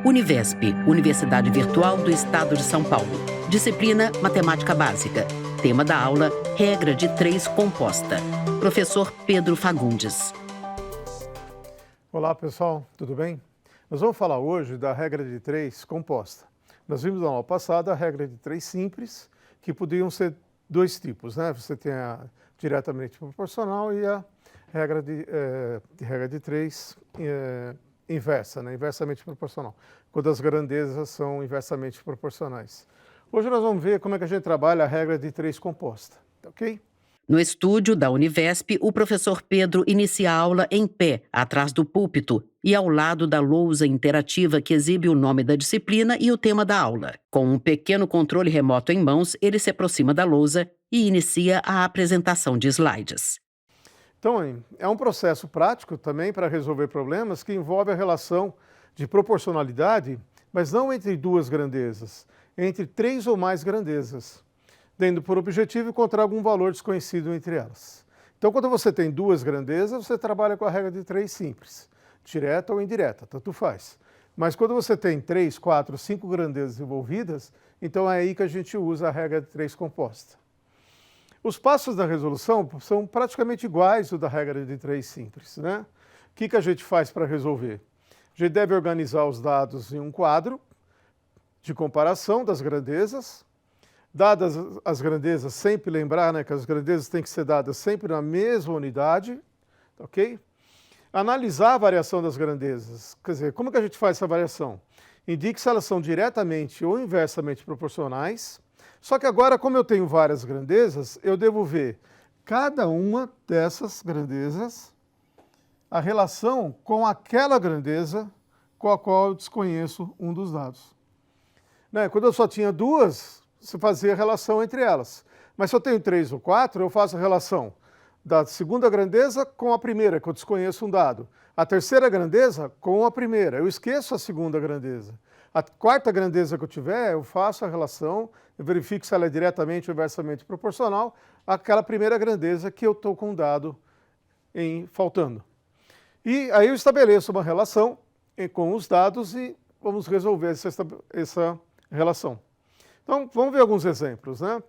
Univesp, Universidade Virtual do Estado de São Paulo. Disciplina Matemática Básica. Tema da aula, regra de 3 composta. Professor Pedro Fagundes. Olá pessoal, tudo bem? Nós vamos falar hoje da regra de 3 composta. Nós vimos na aula passada a regra de 3 simples, que podiam ser dois tipos, né? Você tem a diretamente proporcional e a regra de 3 inversa, né? Inversamente proporcional, quando as grandezas são inversamente proporcionais. Hoje nós vamos ver como é que a gente trabalha a regra de 3 composta, ok? No estúdio da Univesp, o professor Pedro inicia a aula em pé, atrás do púlpito e ao lado da lousa interativa que exibe o nome da disciplina e o tema da aula. Com um pequeno controle remoto em mãos, ele se aproxima da lousa e inicia a apresentação de slides. Então, é um processo prático também para resolver problemas que envolve a relação de proporcionalidade, mas não entre duas grandezas, entre 3 ou mais grandezas, tendo por objetivo encontrar algum valor desconhecido entre elas. Então, quando você tem duas grandezas, você trabalha com a regra de 3 simples, direta ou indireta, tanto faz. Mas quando você tem 3, 4, 5 grandezas envolvidas, então é aí que a gente usa a regra de 3 composta. Os passos da resolução são praticamente iguais ao da regra de 3 simples, né? O que a gente faz para resolver? A gente deve organizar os dados em um quadro de comparação das grandezas. Dadas as grandezas, sempre lembrar, né, que as grandezas têm que ser dadas sempre na mesma unidade, ok? Analisar a variação das grandezas. Quer dizer, como que a gente faz essa variação? Indique se elas são diretamente ou inversamente proporcionais. Só que agora, como eu tenho várias grandezas, eu devo ver cada uma dessas grandezas, a relação com aquela grandeza com a qual eu desconheço um dos dados. Né? Quando eu só tinha duas, você fazia a relação entre elas. Mas se eu tenho 3 ou 4, eu faço a relação da segunda grandeza com a primeira, que eu desconheço um dado. A terceira grandeza com a primeira, eu esqueço a segunda grandeza. A quarta grandeza que eu tiver, eu faço a relação, eu verifico se ela é diretamente ou inversamente proporcional àquela primeira grandeza que eu estou com um dado faltando. E aí eu estabeleço uma relação com os dados e vamos resolver essa relação. Então, vamos ver alguns exemplos, né?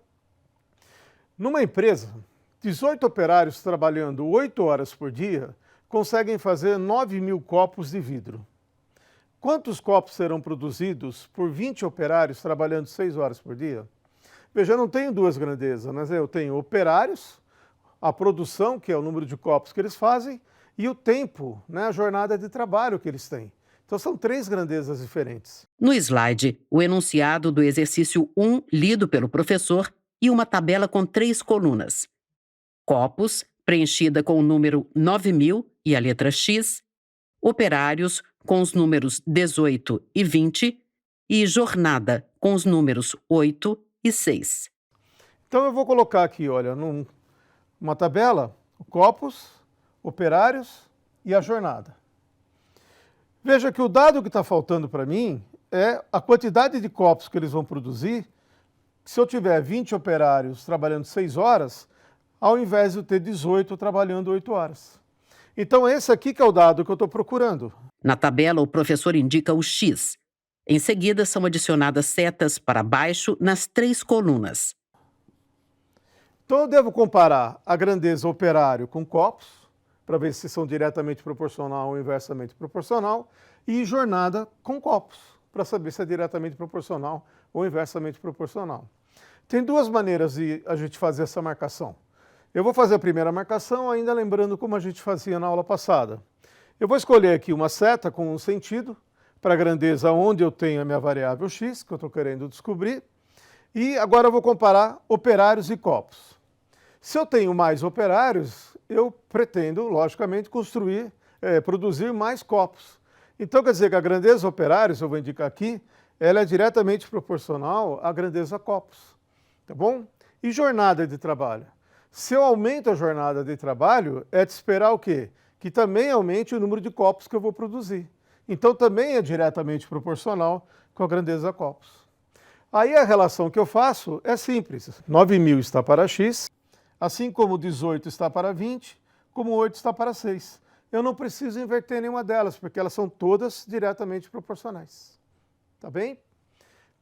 Numa empresa, 18 operários trabalhando 8 horas por dia conseguem fazer 9.000 copos de vidro. Quantos copos serão produzidos por 20 operários trabalhando 6 horas por dia? Veja, eu não tenho duas grandezas, mas eu tenho operários, a produção, que é o número de copos que eles fazem, e o tempo, né, a jornada de trabalho que eles têm. Então são 3 grandezas diferentes. No slide, o enunciado do exercício 1, lido pelo professor, e uma tabela com 3 colunas. Copos, preenchida com o número 9.000 e a letra X, operários, com os números 18 e 20, e jornada, com os números 8 e 6. Então eu vou colocar aqui, olha, numa tabela, copos, operários e a jornada. Veja que o dado que está faltando para mim é a quantidade de copos que eles vão produzir. Se eu tiver 20 operários trabalhando 6 horas, ao invés de eu ter 18 trabalhando 8 horas. Então esse aqui que é o dado que eu estou procurando. Na tabela, o professor indica o X. Em seguida, são adicionadas setas para baixo nas 3 colunas. Então eu devo comparar a grandeza operário com copos, para ver se são diretamente proporcional ou inversamente proporcional, e jornada com copos, para saber se é diretamente proporcional ou inversamente proporcional. Tem 2 maneiras de a gente fazer essa marcação. Eu vou fazer a primeira marcação ainda lembrando como a gente fazia na aula passada. Eu vou escolher aqui uma seta com um sentido para a grandeza onde eu tenho a minha variável x, que eu estou querendo descobrir, e agora eu vou comparar operários e copos. Se eu tenho mais operários, eu pretendo, logicamente, produzir mais copos. Então, quer dizer que a grandeza operários, eu vou indicar aqui, ela é diretamente proporcional à grandeza copos, tá bom? E jornada de trabalho? Se eu aumento a jornada de trabalho, é de esperar o quê? Que também aumente o número de copos que eu vou produzir. Então, também é diretamente proporcional com a grandeza copos. Aí a relação que eu faço é simples. 9.000 está para x, assim como 18 está para 20, como 8 está para 6. Eu não preciso inverter nenhuma delas, porque elas são todas diretamente proporcionais. Tá bem?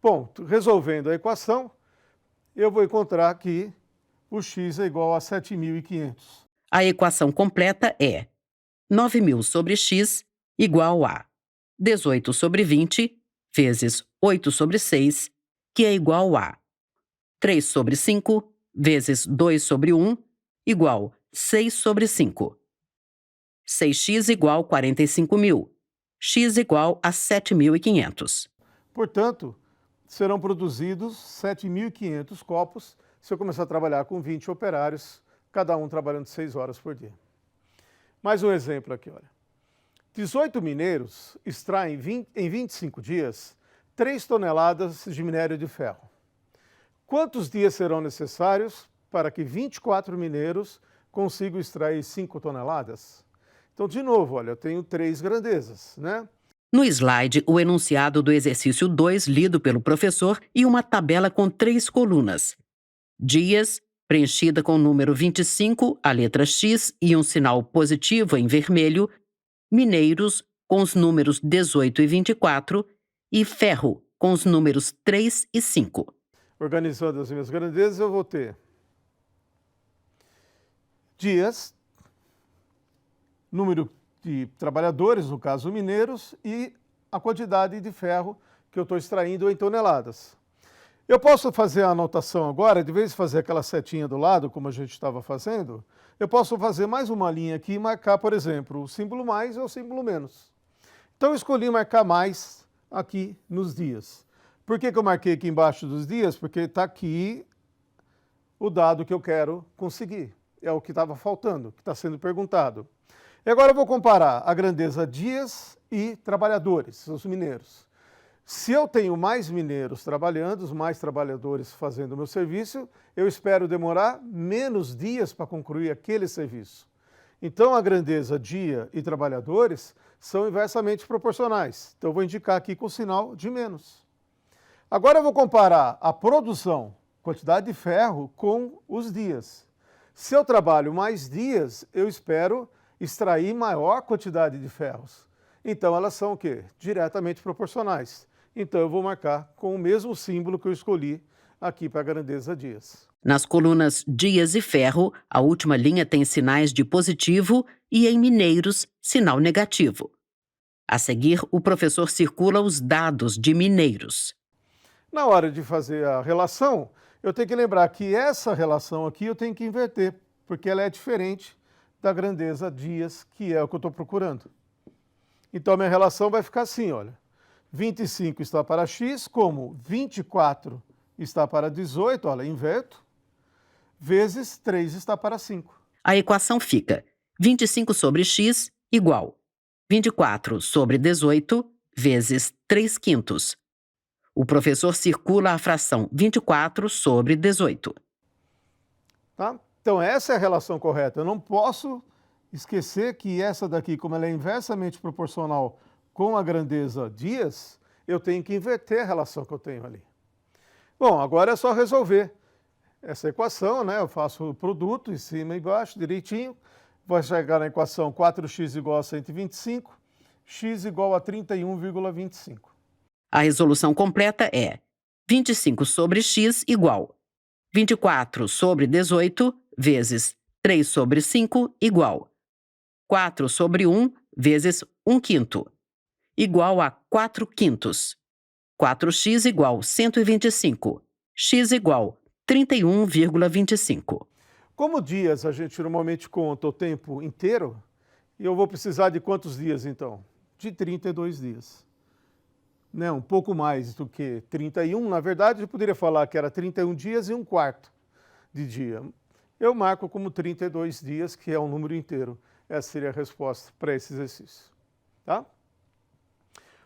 Bom, resolvendo a equação, eu vou encontrar que o x é igual a 7.500. A equação completa é 9.000 sobre x igual a 18 sobre 20 vezes 8 sobre 6, que é igual a 3 sobre 5 vezes 2 sobre 1, igual 6 sobre 5. 6x igual 45.000. X igual a 7.500. Portanto, serão produzidos 7.500 copos se eu começar a trabalhar com 20 operários, cada um trabalhando 6 horas por dia. Mais um exemplo aqui, olha. 18 mineiros extraem em 25 dias 3 toneladas de minério de ferro. Quantos dias serão necessários para que 24 mineiros consigam extrair 5 toneladas? Então, de novo, olha, eu tenho 3 grandezas, né? No slide, o enunciado do exercício 2 lido pelo professor e uma tabela com 3 colunas. Dias, preenchida com o número 25, a letra X e um sinal positivo em vermelho. Mineiros, com os números 18 e 24. E ferro, com os números 3 e 5. Organizando as minhas grandezas, eu vou ter dias, número de trabalhadores, no caso mineiros, e a quantidade de ferro que eu estou extraindo em toneladas. Eu posso fazer a anotação agora, de vez de fazer aquela setinha do lado, como a gente estava fazendo, eu posso fazer mais uma linha aqui e marcar, por exemplo, o símbolo mais ou o símbolo menos. Então eu escolhi marcar mais aqui nos dias. Por que eu marquei aqui embaixo dos dias? Porque está aqui o dado que eu quero conseguir. É o que estava faltando, que está sendo perguntado. E agora eu vou comparar a grandeza dias e trabalhadores, os mineiros. Se eu tenho mais mineiros trabalhando, mais trabalhadores fazendo o meu serviço, eu espero demorar menos dias para concluir aquele serviço. Então, a grandeza dia e trabalhadores são inversamente proporcionais. Então, eu vou indicar aqui com o sinal de menos. Agora eu vou comparar a produção, quantidade de ferro, com os dias. Se eu trabalho mais dias, eu espero extrair maior quantidade de ferros. Então, elas são o quê? Diretamente proporcionais. Então, eu vou marcar com o mesmo símbolo que eu escolhi aqui para a grandeza dias. Nas colunas dias e ferro, a última linha tem sinais de positivo e em mineiros, sinal negativo. A seguir, o professor circula os dados de mineiros. Na hora de fazer a relação, eu tenho que lembrar que essa relação aqui eu tenho que inverter, porque ela é diferente da grandeza dias, que é o que eu estou procurando. Então, a minha relação vai ficar assim, olha. 25 está para x, como 24 está para 18, olha, inverto, vezes 3 está para 5. A equação fica 25 sobre x igual 24 sobre 18 vezes 3/5. O professor circula a fração 24 sobre 18. Tá? Então, essa é a relação correta. Eu não posso esquecer que essa daqui, como ela é inversamente proporcional com a grandeza dias, eu tenho que inverter a relação que eu tenho ali. Bom, agora é só resolver essa equação, né? Eu faço o produto em cima e embaixo, direitinho. Vou chegar na equação 4x igual a 125, x igual a 31,25. A resolução completa é 25 sobre x igual 24 sobre 18 vezes 3 sobre 5 igual 4 sobre 1 vezes 1/5, igual a 4/5. 4x igual 125, x igual 31,25. Como dias a gente normalmente conta o tempo inteiro, e eu vou precisar de quantos dias então? De 32 dias. Né? Um pouco mais do que 31, na verdade eu poderia falar que era 31 dias e 1/4 de dia. Eu marco como 32 dias, que é um número inteiro. Essa seria a resposta para esse exercício. Tá?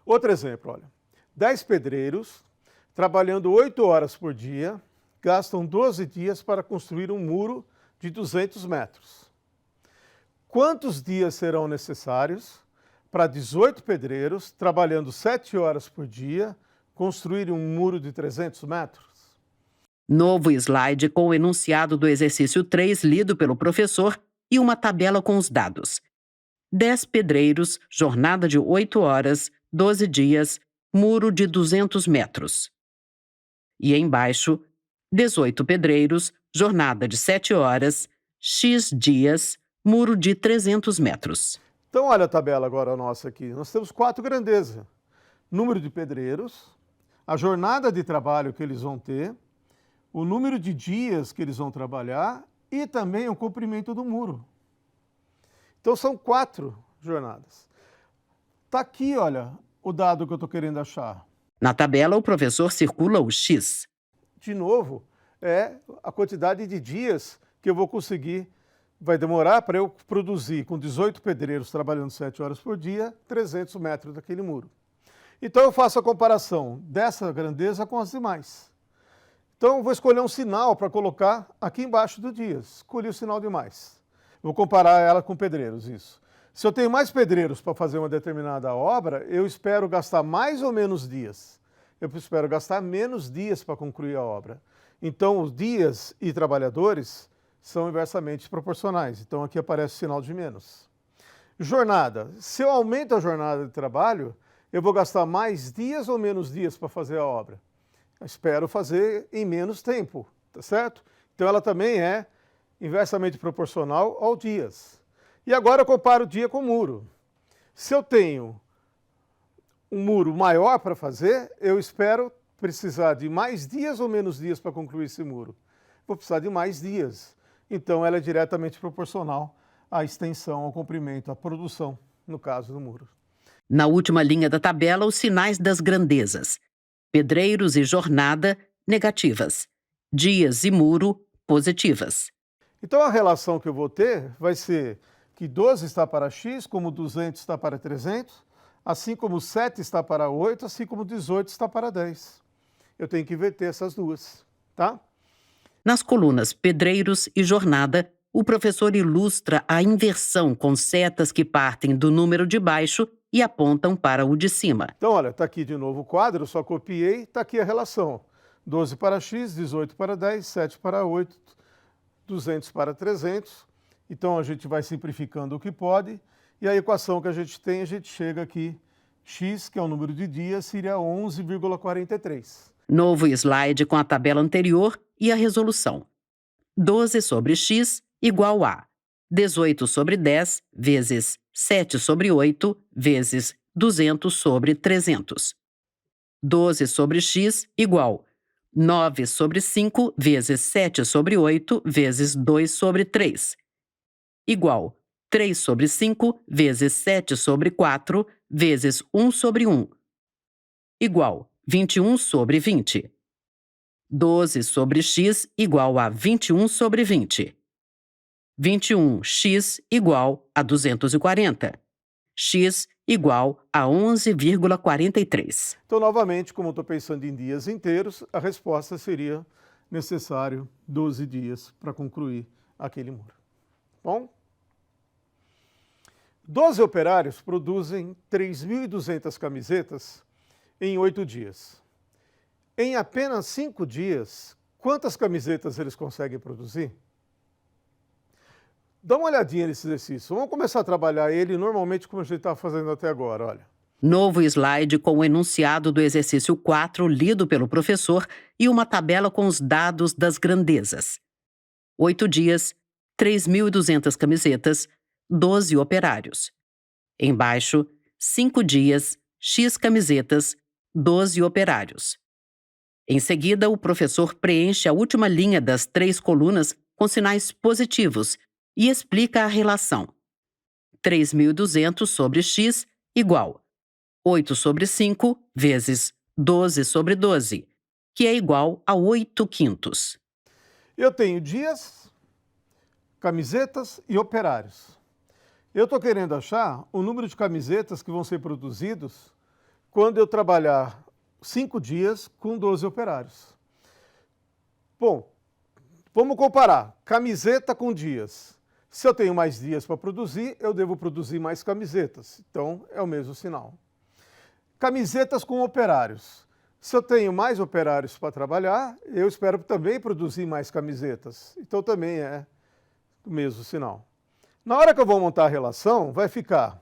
Outro exemplo, olha. 10 pedreiros, trabalhando 8 horas por dia, gastam 12 dias para construir um muro de 200 metros. Quantos dias serão necessários para 18 pedreiros, trabalhando 7 horas por dia, construírem um muro de 300 metros? Novo slide com o enunciado do exercício 3 lido pelo professor e uma tabela com os dados. 10 pedreiros, jornada de 8 horas, 12 dias, muro de 200 metros. E embaixo, 18 pedreiros, jornada de 7 horas, X dias, muro de 300 metros. Então, olha a tabela agora nossa aqui. Nós temos 4 grandezas. Número de pedreiros, a jornada de trabalho que eles vão ter, o número de dias que eles vão trabalhar e também o comprimento do muro. Então, são 4 jornadas. Está aqui, olha, o dado que eu estou querendo achar. Na tabela, o professor circula o X. De novo, é a quantidade de dias que eu vou conseguir. Vai demorar para eu produzir, com 18 pedreiros trabalhando 7 horas por dia, 300 metros daquele muro. Então eu faço a comparação dessa grandeza com as demais. Então eu vou escolher um sinal para colocar aqui embaixo do dias. Escolhi o sinal de mais. Vou comparar ela com pedreiros, isso. Se eu tenho mais pedreiros para fazer uma determinada obra, eu espero gastar mais ou menos dias. Eu espero gastar menos dias para concluir a obra. Então os dias e trabalhadores são inversamente proporcionais. Então aqui aparece o sinal de menos. Jornada. Se eu aumento a jornada de trabalho, eu vou gastar mais dias ou menos dias para fazer a obra? Eu espero fazer em menos tempo, tá certo? Então ela também é inversamente proporcional ao dias. E agora eu comparo o dia com o muro. Se eu tenho um muro maior para fazer, eu espero precisar de mais dias ou menos dias para concluir esse muro? Vou precisar de mais dias. Então, ela é diretamente proporcional à extensão, ao comprimento, à produção, no caso do muro. Na última linha da tabela, os sinais das grandezas. Pedreiros e jornada, negativas. Dias e muro, positivas. Então, a relação que eu vou ter vai ser que 12 está para x, como 200 está para 300, assim como 7 está para 8, assim como 18 está para 10. Eu tenho que inverter essas duas, tá? Nas colunas pedreiros e jornada, o professor ilustra a inversão com setas que partem do número de baixo e apontam para o de cima. Então, olha, está aqui de novo o quadro, eu só copiei, está aqui a relação. 12 para x, 18 para 10, 7 para 8, 200 para 300. Então, a gente vai simplificando o que pode. E a equação que a gente tem, a gente chega aqui, x, que é o número de dias, seria 11,43. Novo slide com a tabela anterior e a resolução. 12 sobre x igual a 18 sobre 10 vezes 7 sobre 8 vezes 200 sobre 300. 12 sobre x igual 9 sobre 5 vezes 7 sobre 8 vezes 2 sobre 3. Igual 3 sobre 5 vezes 7 sobre 4 vezes 1 sobre 1. Igual 21 sobre 20. 12 sobre x igual a 21 sobre 20. 21x igual a 240. X igual a 11,43. Então, novamente, como eu estou pensando em dias inteiros, a resposta seria necessário 12 dias para concluir aquele muro. Bom? 12 operários produzem 3.200 camisetas em 8 dias. Em apenas 5 dias, quantas camisetas eles conseguem produzir? Dá uma olhadinha nesse exercício. Vamos começar a trabalhar ele normalmente como a gente está fazendo até agora, olha. Novo slide com o enunciado do exercício 4 lido pelo professor e uma tabela com os dados das grandezas. 8 dias, 3.200 camisetas, 12 operários. Embaixo, 5 dias, X camisetas, 12 operários. Em seguida, o professor preenche a última linha das 3 colunas com sinais positivos e explica a relação. 3.200 sobre x igual 8 sobre 5 vezes 12 sobre 12, que é igual a 8/5. Eu tenho dias, camisetas e operários. Eu estou querendo achar o número de camisetas que vão ser produzidos quando eu trabalhar 5 dias com 12 operários. Bom, vamos comparar camiseta com dias. Se eu tenho mais dias para produzir, eu devo produzir mais camisetas. Então, é o mesmo sinal. Camisetas com operários. Se eu tenho mais operários para trabalhar, eu espero também produzir mais camisetas. Então, também é o mesmo sinal. Na hora que eu vou montar a relação, vai ficar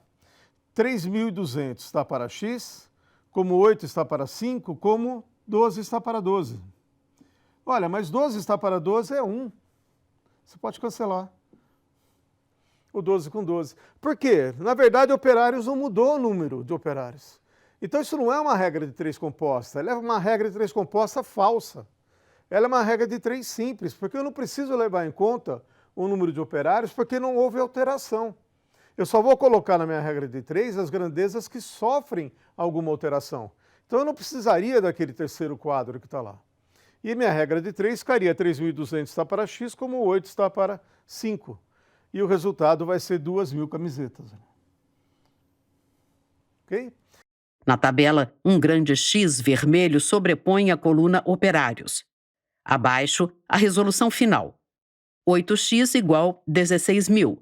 3.200 está para x, como 8 está para 5, como 12 está para 12. Olha, mas 12 está para 12 é 1. Você pode cancelar o 12 com 12. Por quê? Na verdade, operários não mudou o número de operários. Então, isso não é uma regra de 3 composta, ela é uma regra de 3 composta falsa. Ela é uma regra de 3 simples, porque eu não preciso levar em conta o número de operários, porque não houve alteração. Eu só vou colocar na minha regra de 3 as grandezas que sofrem alguma alteração. Então, eu não precisaria daquele terceiro quadro que está lá. E minha regra de 3 ficaria 3.200 está para X, como 8 está para 5. E o resultado vai ser 2.000 camisetas. Ok? Na tabela, um grande X vermelho sobrepõe a coluna operários. Abaixo, a resolução final. 8x igual 16.000.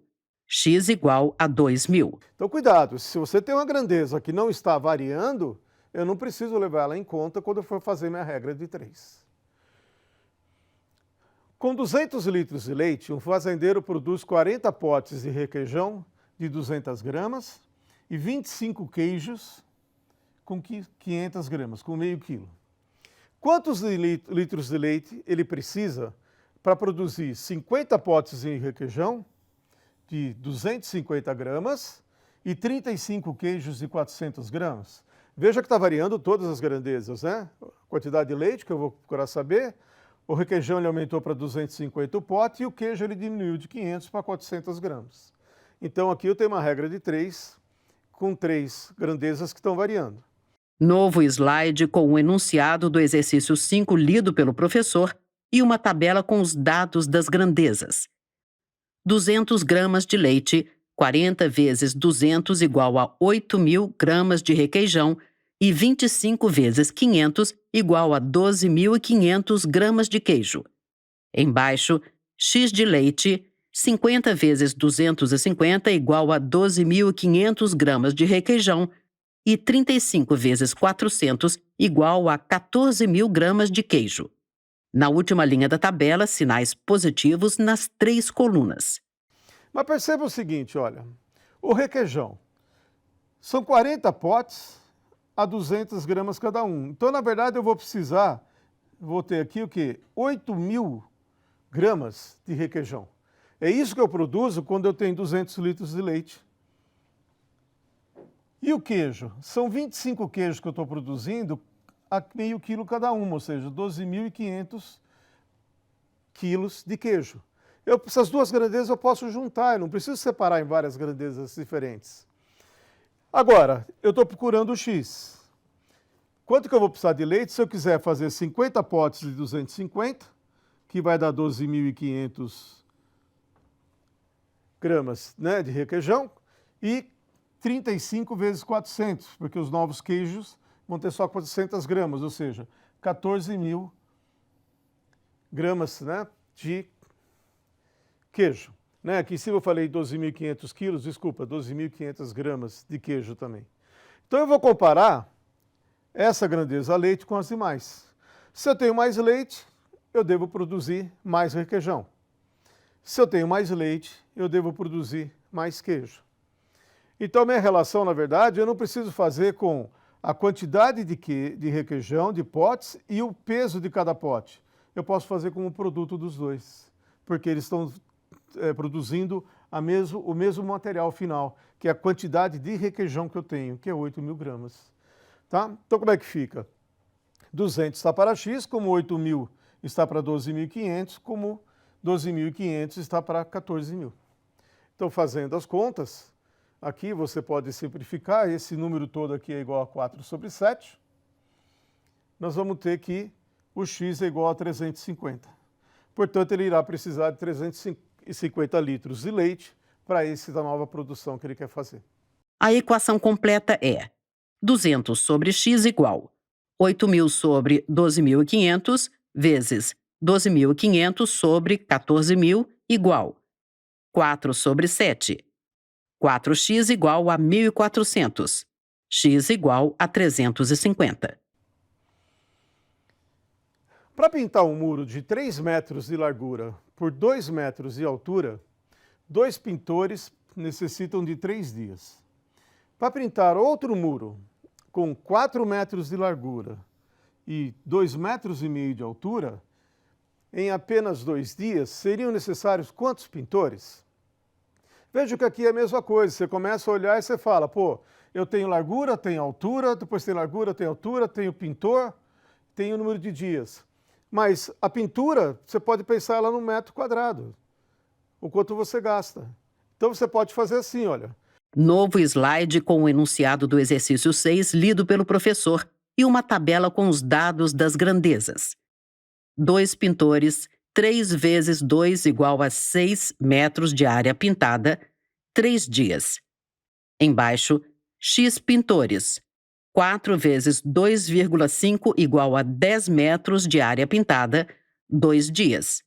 X igual a 2.000. Então, cuidado. Se você tem uma grandeza que não está variando, eu não preciso levar ela em conta quando eu for fazer minha regra de 3. Com 200 litros de leite, um fazendeiro produz 40 potes de requeijão de 200 gramas e 25 queijos com 500 gramas, com meio quilo. Quantos litros de leite ele precisa para produzir 50 potes de requeijão de 250 gramas e 35 queijos de 400 gramas? Veja que está variando todas as grandezas, né? A quantidade de leite, que eu vou procurar saber. O requeijão ele aumentou para 250 o pote e o queijo ele diminuiu de 500 para 400 gramas. Então aqui eu tenho uma regra de 3, com 3 grandezas que estão variando. Novo slide com o enunciado do exercício 5 lido pelo professor e uma tabela com os dados das grandezas. 200 gramas de leite, 40 vezes 200 igual a 8.000 gramas de requeijão e 25 vezes 500 igual a 12.500 gramas de queijo. Embaixo, X de leite, 50 vezes 250 igual a 12.500 gramas de requeijão e 35 vezes 400 igual a 14.000 gramas de queijo. Na última linha da tabela, sinais positivos nas 3 colunas. Mas perceba o seguinte, olha, o requeijão são 40 potes a 200 gramas cada um. Então, na verdade, eu vou ter aqui o quê? 8.000 gramas de requeijão. É isso que eu produzo quando eu tenho 200 litros de leite. E o queijo? São 25 queijos que eu estou produzindo a meio quilo cada um, ou seja, 12.500 quilos de queijo. Essas duas grandezas eu posso juntar, eu não preciso separar em várias grandezas diferentes. Agora, eu estou procurando o X. Quanto que eu vou precisar de leite? Se eu quiser fazer 50 potes de 250, que vai dar 12.500 gramas, né, de requeijão, e 35 vezes 400, porque os novos queijos vão ter só 400 gramas, ou seja, 14.000 gramas, né, de queijo. Né? Aqui em cima eu falei 12.500 quilos, desculpa, 12.500 gramas de queijo também. Então eu vou comparar essa grandeza leite com as demais. Se eu tenho mais leite, eu devo produzir mais requeijão. Se eu tenho mais leite, eu devo produzir mais queijo. Então, minha relação, na verdade, eu não preciso fazer com a quantidade de requeijão, de potes, e o peso de cada pote. Eu posso fazer com o produto dos dois, porque eles estão produzindo o mesmo material final, que é a quantidade de requeijão que eu tenho, que é 8.000 gramas. Tá? Então, como é que fica? 200 está para X, como 8.000 está para 12.500, como 12.500 está para 14.000. Então, fazendo as contas, aqui você pode simplificar, esse número todo aqui é igual a 4 sobre 7. Nós vamos ter que o X é igual a 350. Portanto, ele irá precisar de 350 litros de leite para essa nova produção que ele quer fazer. A equação completa é 200 sobre x igual 8.000 sobre 12.500 vezes 12.500 sobre 14.000 igual 4 sobre 7. 4x igual a 1.400. X igual a 350. Para pintar um muro de 3 metros de largura por 2 metros de altura, 2 pintores necessitam de 3 dias. Para pintar outro muro com 4 metros de largura e 2,5 metros de altura, em apenas 2 dias, seriam necessários quantos pintores? Veja que aqui é a mesma coisa, você começa a olhar e você fala, pô, eu tenho largura, tenho altura, depois tem largura, tem altura, tenho pintor, tenho o número de dias. Mas a pintura, você pode pensar ela no metro quadrado, o quanto você gasta. Então você pode fazer assim, olha. Novo slide com o enunciado do exercício 6 lido pelo professor e uma tabela com os dados das grandezas. 2 pintores, 3 vezes 2 igual a 6 metros de área pintada, 3 dias. Embaixo, X pintores, 4 vezes 2,5 igual a 10 metros de área pintada, 2 dias.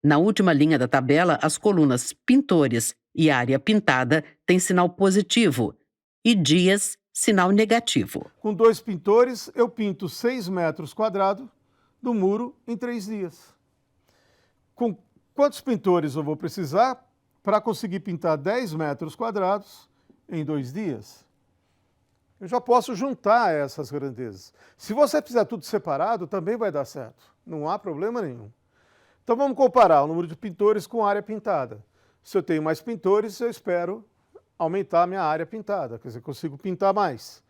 Na última linha da tabela, as colunas pintores e área pintada têm sinal positivo e dias, sinal negativo. Com 2 pintores, eu pinto 6 metros quadrados do muro em 3 dias. Com quantos pintores eu vou precisar para conseguir pintar 10 metros quadrados em 2 dias? Eu já posso juntar essas grandezas. Se você fizer tudo separado, também vai dar certo. Não há problema nenhum. Então vamos comparar o número de pintores com a área pintada. Se eu tenho mais pintores, eu espero aumentar a minha área pintada, quer dizer, consigo pintar mais.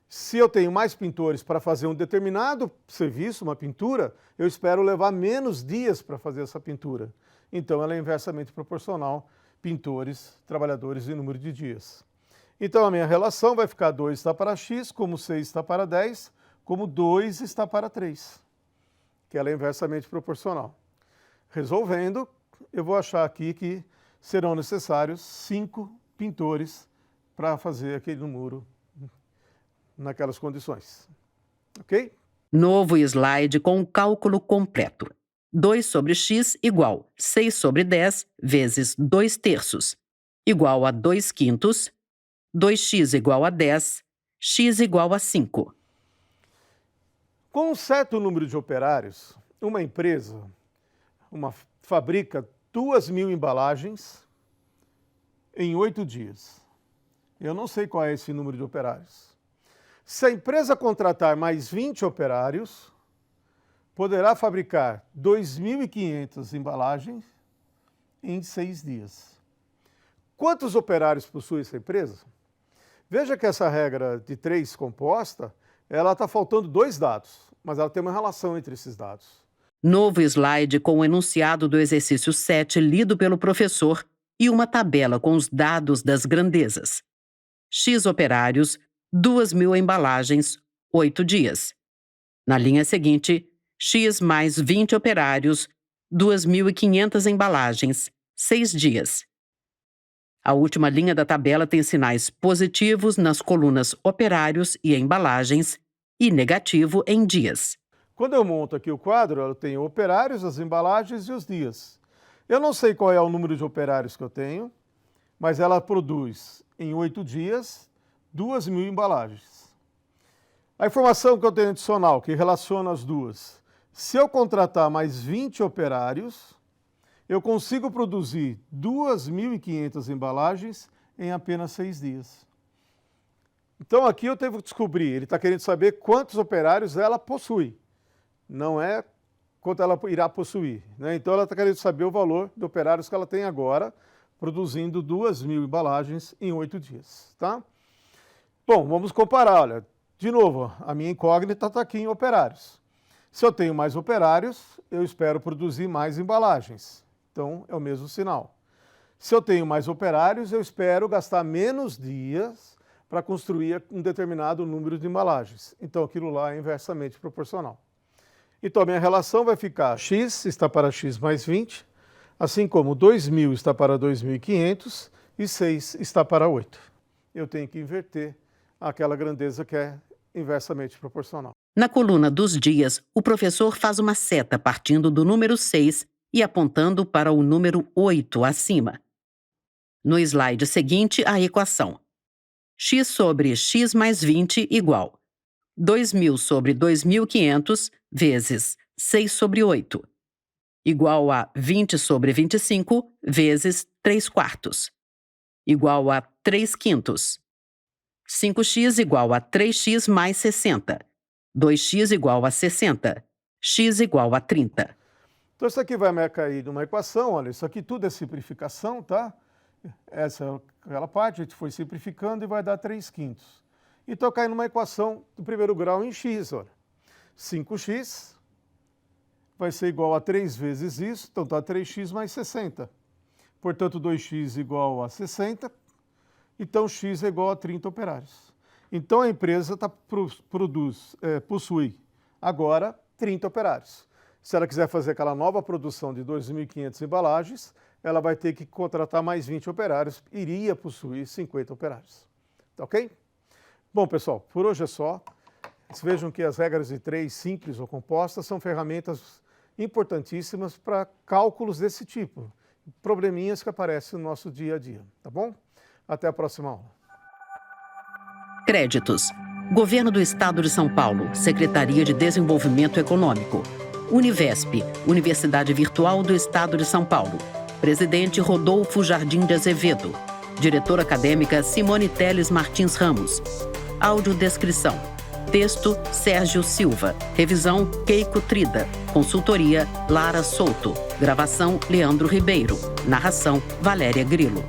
Se eu tenho mais pintores para fazer um determinado serviço, uma pintura, eu espero levar menos dias para fazer essa pintura. Então ela é inversamente proporcional, pintores, trabalhadores e número de dias. Então a minha relação vai ficar 2 está para x, como 6 está para 10, como 2 está para 3, que ela é inversamente proporcional. Resolvendo, eu vou achar aqui que serão necessários 5 pintores para fazer aquele muro naquelas condições. Ok? Novo slide com o cálculo completo. 2 sobre x igual 6 sobre 10 vezes 2 terços, igual a 2 quintos, 2x igual a 10, x igual a 5. Com um certo número de operários, uma empresa fabrica 2.000 embalagens em 8 dias. Eu não sei qual é esse número de operários. Se a empresa contratar mais 20 operários, poderá fabricar 2.500 embalagens em 6 dias. Quantos operários possui essa empresa? Veja que essa regra de 3 composta, ela está faltando 2 dados, mas ela tem uma relação entre esses dados. Novo slide com o enunciado do exercício 7 lido pelo professor e uma tabela com os dados das grandezas. X operários, 2.000 embalagens, 8 dias. Na linha seguinte, X mais 20 operários, 2.500 embalagens, 6 dias. A última linha da tabela tem sinais positivos nas colunas operários e embalagens e negativo em dias. Quando eu monto aqui o quadro, eu tenho operários, as embalagens e os dias. Eu não sei qual é o número de operários que eu tenho, mas ela produz em 8 dias 2.000 embalagens. A informação que eu tenho adicional, que relaciona as duas, se eu contratar mais 20 operários, eu consigo produzir 2.500 embalagens em apenas 6 dias. Então aqui eu tenho que descobrir, ele está querendo saber quantos operários ela possui. Não é quanto ela irá possuir, né? Então ela está querendo saber o valor de operários que ela tem agora, produzindo 2.000 embalagens em 8 dias, tá? Bom, vamos comparar, olha, de novo, a minha incógnita está aqui em operários. Se eu tenho mais operários, eu espero produzir mais embalagens, então é o mesmo sinal. Se eu tenho mais operários, eu espero gastar menos dias para construir um determinado número de embalagens, então aquilo lá é inversamente proporcional. Então a minha relação vai ficar x está para x mais 20, assim como 2.000 está para 2.500 e 6 está para 8. Eu tenho que inverter aquela grandeza que é inversamente proporcional. Na coluna dos dias, o professor faz uma seta partindo do número 6 e apontando para o número 8 acima. No slide seguinte, a equação. X sobre x mais 20 igual 2.000 sobre 2.500 vezes 6 sobre 8, igual a 20 sobre 25 vezes 3 quartos, igual a 3 quintos. 5x igual a 3x mais 60. 2x igual a 60. X igual a 30. Então, isso aqui vai cair numa equação, olha, isso aqui tudo é simplificação, tá? Essa é aquela parte, a gente foi simplificando e vai dar 3/5. Então, cai numa equação do primeiro grau em x, olha. 5x vai ser igual a 3 vezes isso, então está 3x mais 60. Portanto, 2x igual a 60, então x é igual a 30 operários. Então, a empresa possui agora 30 operários. Se ela quiser fazer aquela nova produção de 2.500 embalagens, ela vai ter que contratar mais 20 operários, iria possuir 50 operários. Tá ok? Bom, pessoal, por hoje é só. Vocês vejam que as regras de 3 simples ou compostas são ferramentas importantíssimas para cálculos desse tipo, probleminhas que aparecem no nosso dia a dia, tá bom? Até a próxima aula. Créditos: Governo do Estado de São Paulo, Secretaria de Desenvolvimento Econômico. Univesp, Universidade Virtual do Estado de São Paulo. Presidente Rodolfo Jardim de Azevedo. Diretora acadêmica Simone Teles Martins Ramos. Audiodescrição. Texto Sérgio Silva. Revisão Keiko Trida. Consultoria Lara Souto. Gravação Leandro Ribeiro. Narração Valéria Grilo.